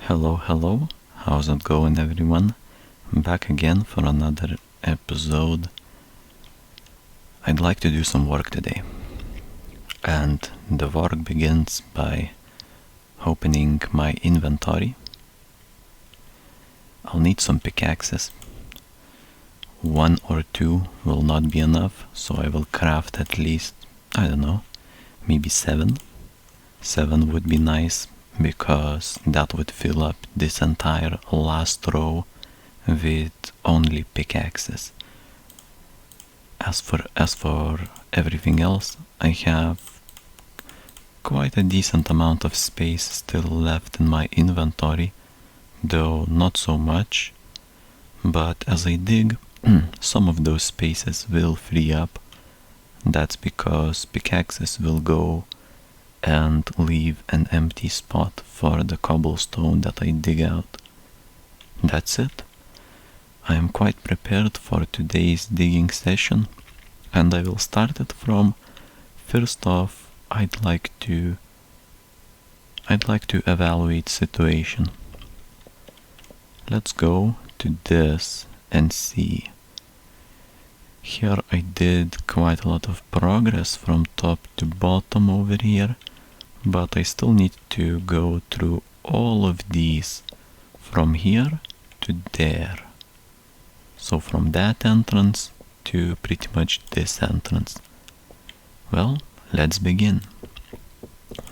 Hello, how's it going everyone? Back again for another episode. I'd like to do some work today, and the work begins by opening my inventory. I'll need some pickaxes. One or two will not be enough, so I will craft at least, maybe seven. Seven would be nice, because that would fill up this entire last row with only pickaxes. As for everything else, I have quite a decent amount of space still left in my inventory, though not so much, but as I dig, some of those spaces will free up. That's because pickaxes will go and leave an empty spot for the cobblestone that I dig out. That's it. I am quite prepared for today's digging session, and I will start it from, first off, I'd like to evaluate situation. Let's go to this and see. Here I did quite a lot of progress from top to bottom over here, but I still need to go through all of these from here to there. So from that entrance to pretty much this entrance. Well, let's begin.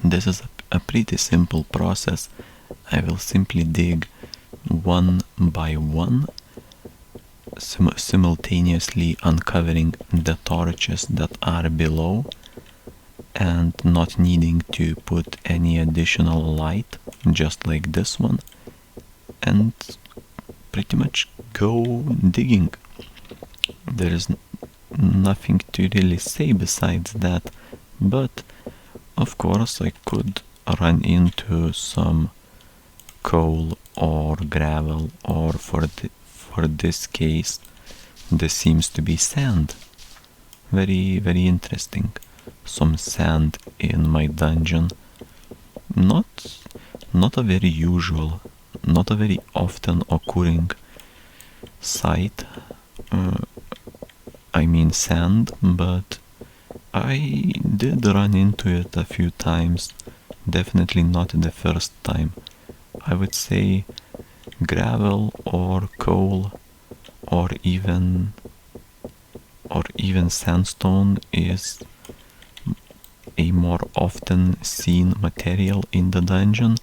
This is a pretty simple process. I will simply dig one by one, simultaneously uncovering the torches that are below and not needing to put any additional light, just like this one, and pretty much go digging. There is nothing to really say besides that, but of course I could run into some coal or gravel, or for this case this seems to be sand. Very interesting. Some sand in my dungeon. Not a very usual, not a very often occurring sight. I mean sand, but I did run into it a few times. Definitely not the first time. I would say gravel or coal or even sandstone is a more often seen material in the dungeon,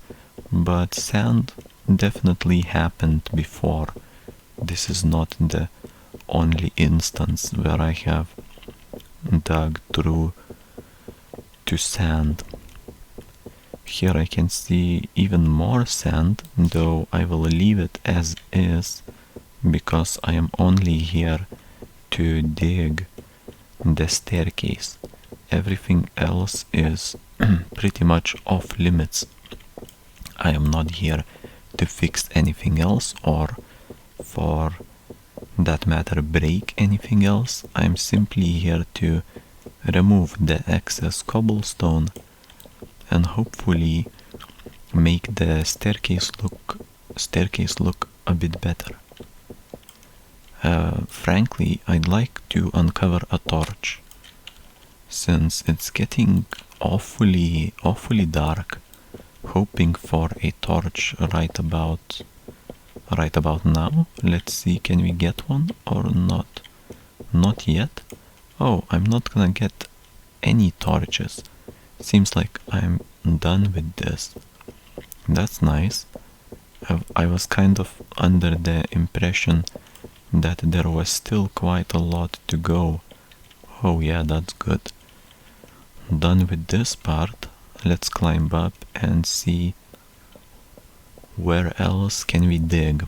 but sand definitely happened before. This is not the only instance where I have dug through to sand. Here I can see even more sand, though I will leave it as is, because I am only here to dig the staircase. Everything else is pretty much off limits. I am not here to fix anything else, or for that matter break anything else. I am simply here to remove the excess cobblestone and hopefully make the staircase look a bit better. Frankly, I'd like to uncover a torch, since it's getting awfully dark. Hoping for a torch right about now. Let's see, can we get one or not? Not yet. Oh, I'm not gonna get any torches. Seems like I'm done with this. That's nice. I was kind of under the impression that there was still quite a lot to go. Oh yeah, that's good. Done with this part. Let's climb up and see where else can we dig.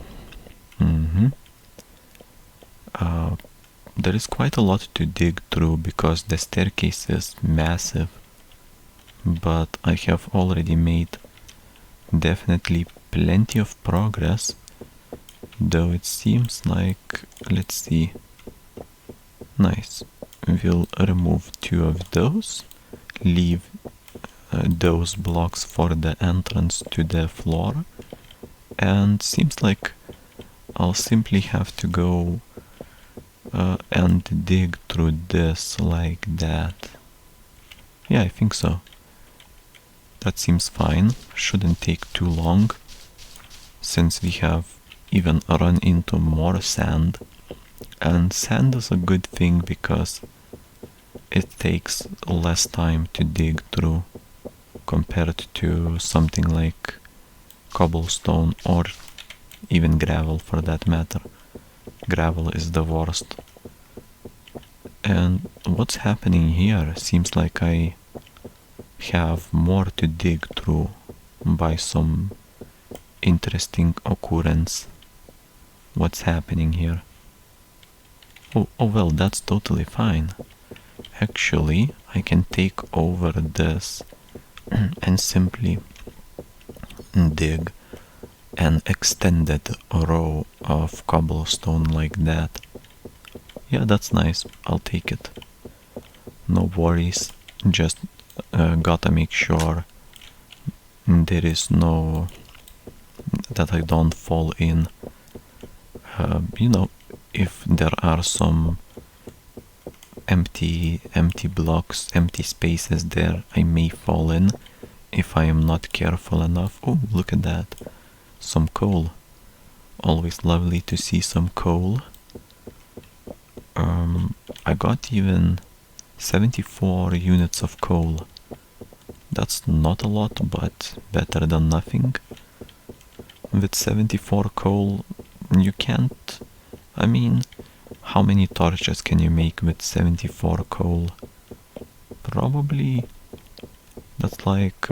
There is quite a lot to dig through because the staircase is massive, but I have already made definitely plenty of progress, though it seems like, let's see, nice. We'll remove two of those, leave those blocks for the entrance to the floor, And seems like I'll simply have to go and dig through this like that. Yeah, I think so. That seems fine. Shouldn't take too long, since we have even run into more sand. And sand is a good thing because it takes less time to dig through compared to something like cobblestone or even gravel for that matter. Gravel is the worst. And what's happening here? Seems like I have more to dig through by some interesting occurrence. What's happening here? Oh well, that's totally fine. Actually, I can take over this and simply dig an extended row of cobblestone like that. Yeah, that's nice. I'll take it. No worries. Just gotta make sure there is no... that I don't fall in. If there are some empty blocks, empty spaces there, I may fall in if I am not careful enough. Oh, look at that. Some coal. Always lovely to see some coal. I got even 74 units of coal. That's not a lot, but better than nothing. With 74 coal, you can't... I mean, how many torches can you make with 74 coal? Probably... that's like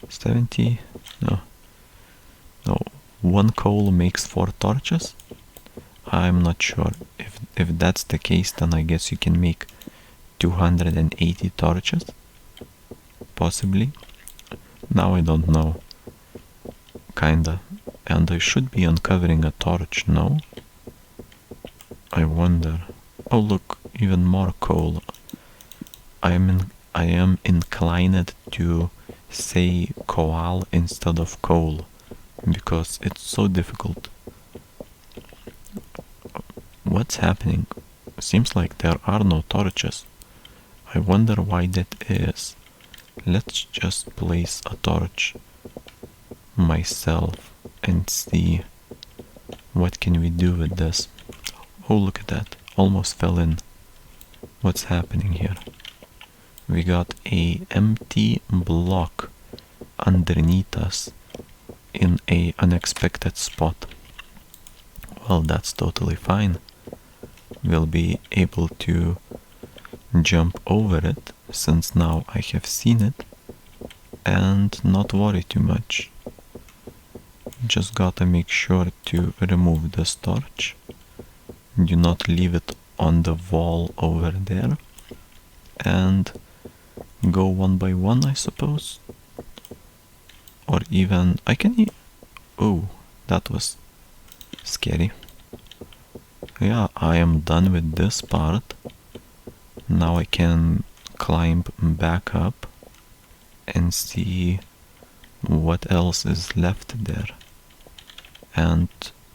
70... no, one coal makes 4 torches? I'm not sure. If that's the case, then I guess you can make 280 torches? Possibly? Now I don't know. Kinda. And I should be uncovering a torch, no? I wonder. Oh look, even more coal. I am inclined to say coal instead of coal, because it's so difficult. What's happening? Seems like there are no torches. I wonder why that is. Let's just place a torch myself and see what can we do with this. Oh, look at that. Almost fell in. What's happening here? We got a empty block underneath us in a unexpected spot. Well, that's totally fine. We'll be able to jump over it, since now I have seen it, and not worry too much. Just gotta make sure to remove this torch. Do not leave it on the wall over there. And go one by one, I suppose. Or even... I can... Oh, that was scary. Yeah, I am done with this part. Now I can climb back up and see what else is left there. And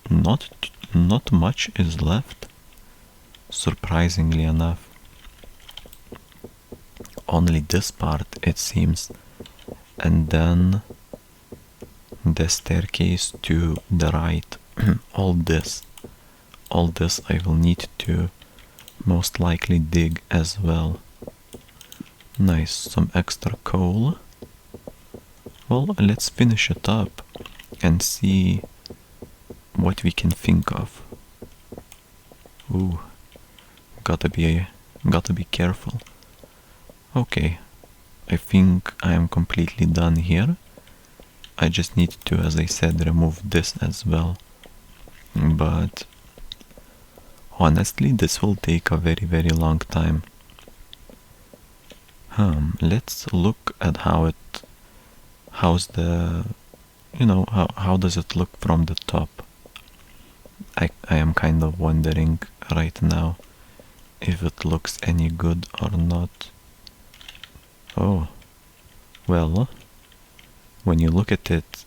not much is left, surprisingly enough. Only this part, it seems, and then the staircase to the right. all this I will need to most likely dig as well. Nice, some extra coal. Well, let's finish it up and see what we can think of. Ooh, gotta be careful. Okay, I think I am completely done here. I just need to, as I said, remove this as well. But honestly, this will take a very, very long time. Let's look at how does it look from the top? I am kind of wondering right now if it looks any good or not. Oh, well, when you look at it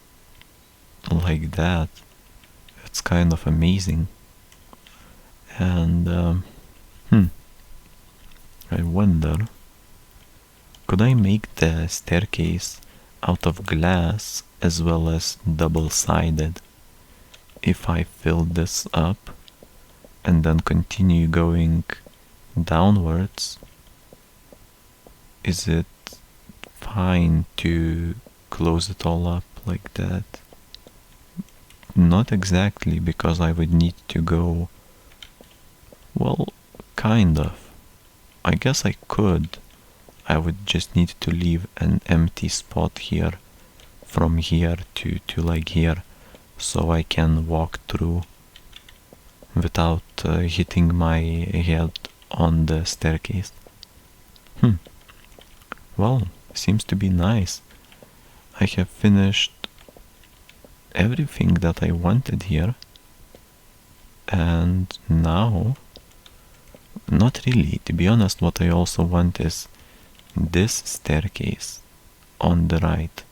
like that. It's kind of amazing. And I wonder, could I make the staircase out of glass as well as double-sided if I fill this up and then continue going downwards? Is it fine to close it all up like that? Not exactly, because I would need to go, well, kind of. I guess I could. I would just need to leave an empty spot here, from here to like here, so I can walk through without hitting my head on the staircase. Well, seems to be nice. I have finished everything that I wanted here, and now, not really, to be honest, what I also want is this staircase on the right.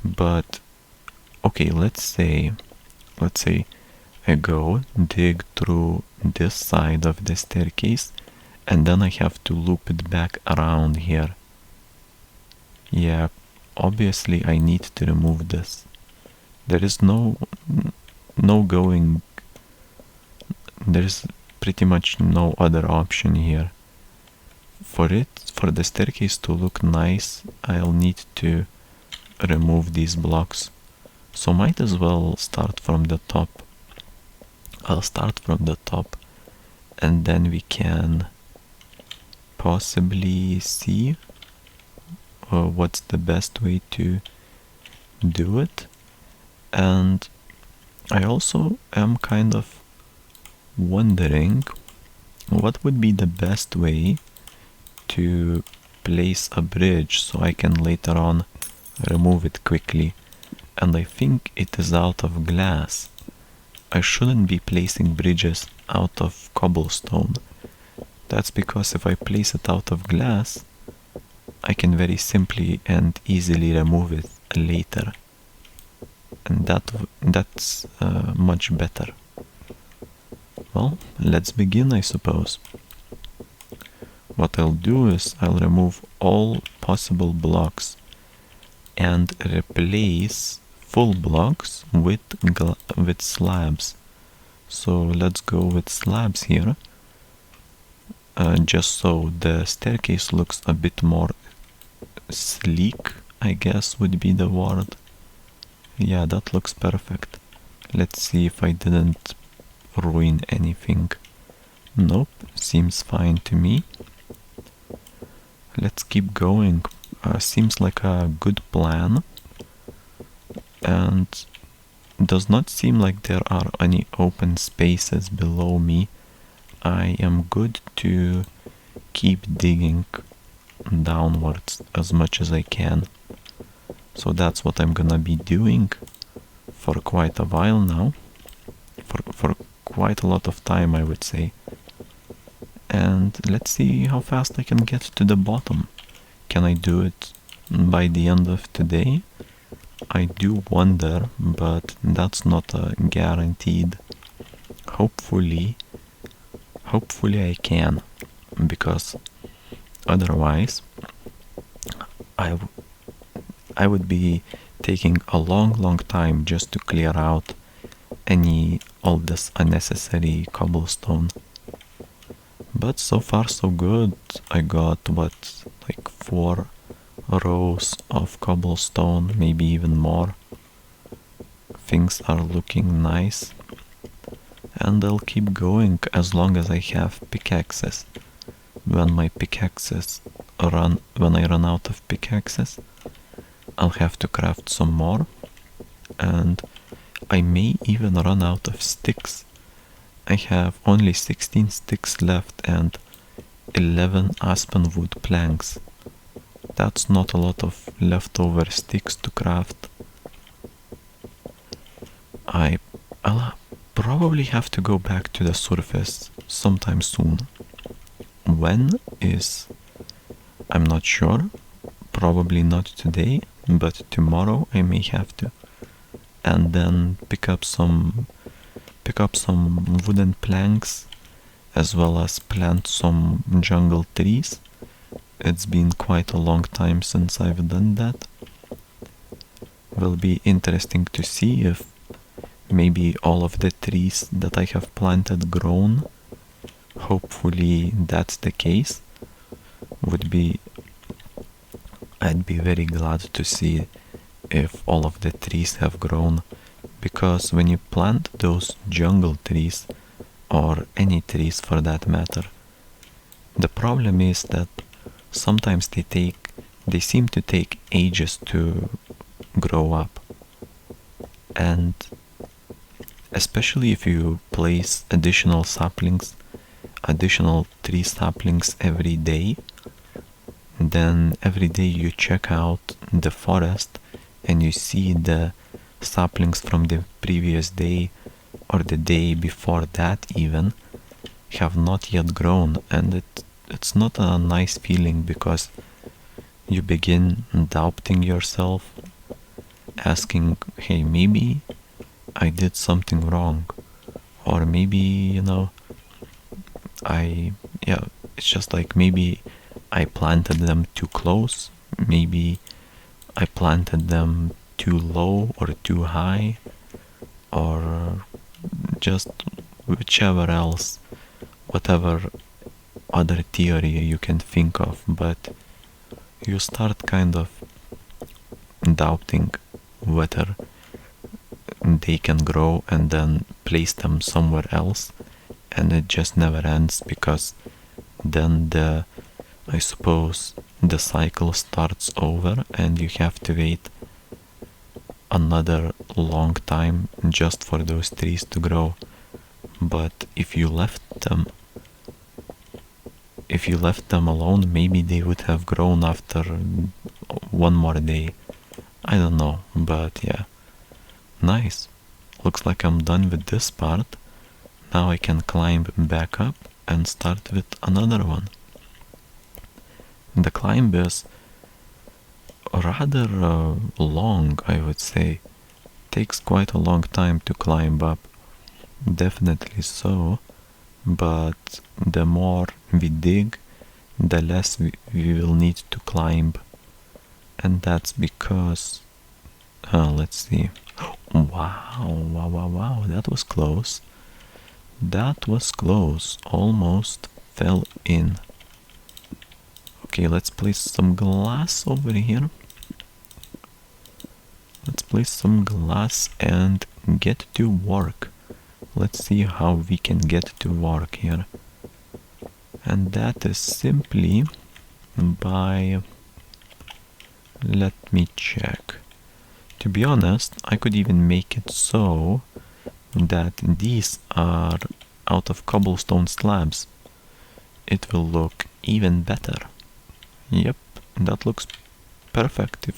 But okay, let's say I go dig through this side of the staircase, and then I have to loop it back around here. Yeah, obviously I need to remove this. There is no going, there's pretty much no other option here. For the staircase to look nice, I'll need to remove these blocks. So might as well start from the top. I'll start from the top, and then we can possibly see what's the best way to do it. And I also am kind of wondering what would be the best way to place a bridge so I can later on remove it quickly. And I think it is out of glass. I shouldn't be placing bridges out of cobblestone. That's because if I place it out of glass, I can very simply and easily remove it later. And that's much better. Well, let's begin, I suppose. What I'll do is I'll remove all possible blocks and replace full blocks with slabs. So let's go with slabs here, just so the staircase looks a bit more sleek, I guess would be the word. Yeah, that looks perfect. Let's see if I didn't ruin anything. Nope, seems fine to me. Let's keep going. Seems like a good plan, and does not seem like there are any open spaces below me. I am good to keep digging downwards as much as I can. So that's what I'm gonna be doing for quite a while now, for quite a lot of time, I would say. And let's see how fast I can get to the bottom. Can I do it by the end of today? I do wonder, but that's not guaranteed. Hopefully I can, because otherwise I would be taking a long time just to clear out all this unnecessary cobblestone. But so far so good. I got like 4 rows of cobblestone, maybe even more. Things are looking nice, and I'll keep going as long as I have pickaxes. When I run out of pickaxes, I'll have to craft some more, and I may even run out of sticks. I have only 16 sticks left and 11 aspen wood planks. That's not a lot of leftover sticks to craft. I'll probably have to go back to the surface sometime soon. When is... I'm not sure. Probably not today, but tomorrow I may have to. and then pick up some wooden planks, as well as plant some jungle trees. It's been quite a long time since I've done that. Will be interesting to see if maybe all of the trees that I have planted grown. Hopefully that's the case. I'd be very glad to see if all of the trees have grown, because when you plant those jungle trees, or any trees for that matter, the problem is that sometimes they seem to take ages to grow up. And especially if you place additional tree saplings every day, then every day you check out the forest and you see the saplings from the previous day or the day before that even have not yet grown, and it's not a nice feeling, because you begin doubting yourself, asking, hey, maybe I did something wrong, or maybe, it's just like maybe I planted them too close, maybe I planted them too low or too high, or just whatever other theory you can think of, but you start kind of doubting whether they can grow, and then place them somewhere else, and it just never ends, because then I suppose the cycle starts over and you have to wait another long time just for those trees to grow. But if you left them alone, maybe they would have grown after one more day. I don't know, but yeah. Nice. Looks like I'm done with this part. Now I can climb back up and start with another one. The climb is rather long, I would say. Takes quite a long time to climb up. Definitely so. But the more we dig, the less we will need to climb. And that's because... let's see. Wow, that was close. That was close. Almost fell in. Okay, let's place some glass over here. Let's place some glass and get to work. Let's see how we can get to work here. And that is simply by... Let me check. To be honest, I could even make it so that these are out of cobblestone slabs. It will look even better. Yep, that looks perfect.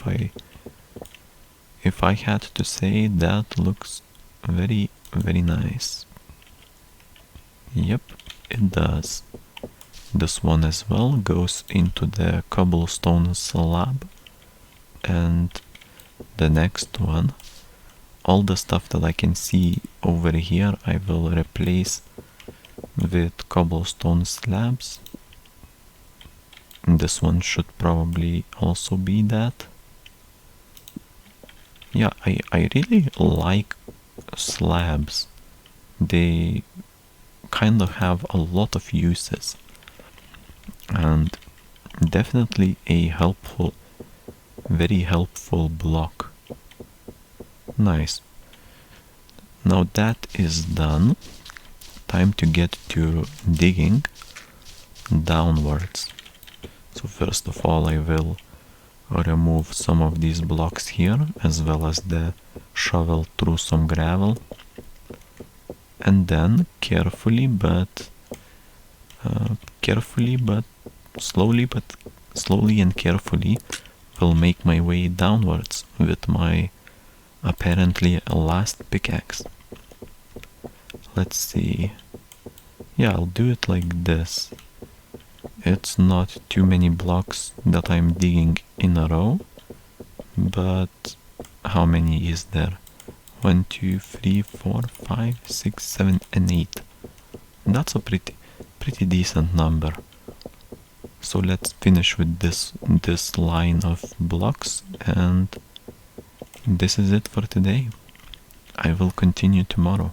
If I had to say, that looks very, very nice. Yep, it does. This one as well goes into the cobblestone slab, and the next one, all the stuff that I can see over here, I will replace with cobblestone slabs. This one should probably also be that. Yeah, I really like slabs. They kind of have a lot of uses, and definitely a very helpful block. Nice. Now that is done, time to get to digging downwards. So first of all, I will remove some of these blocks here, as well as the shovel through some gravel, and then carefully but slowly and carefully will make my way downwards with my apparently last pickaxe. Let's see. Yeah, I'll do it like this. It's not too many blocks that I'm digging in a row, but how many is there? 1, 2, 3, 4, 5, 6, 7, and 8. That's a pretty decent number. So let's finish with this line of blocks, and this is it for today. I will continue tomorrow.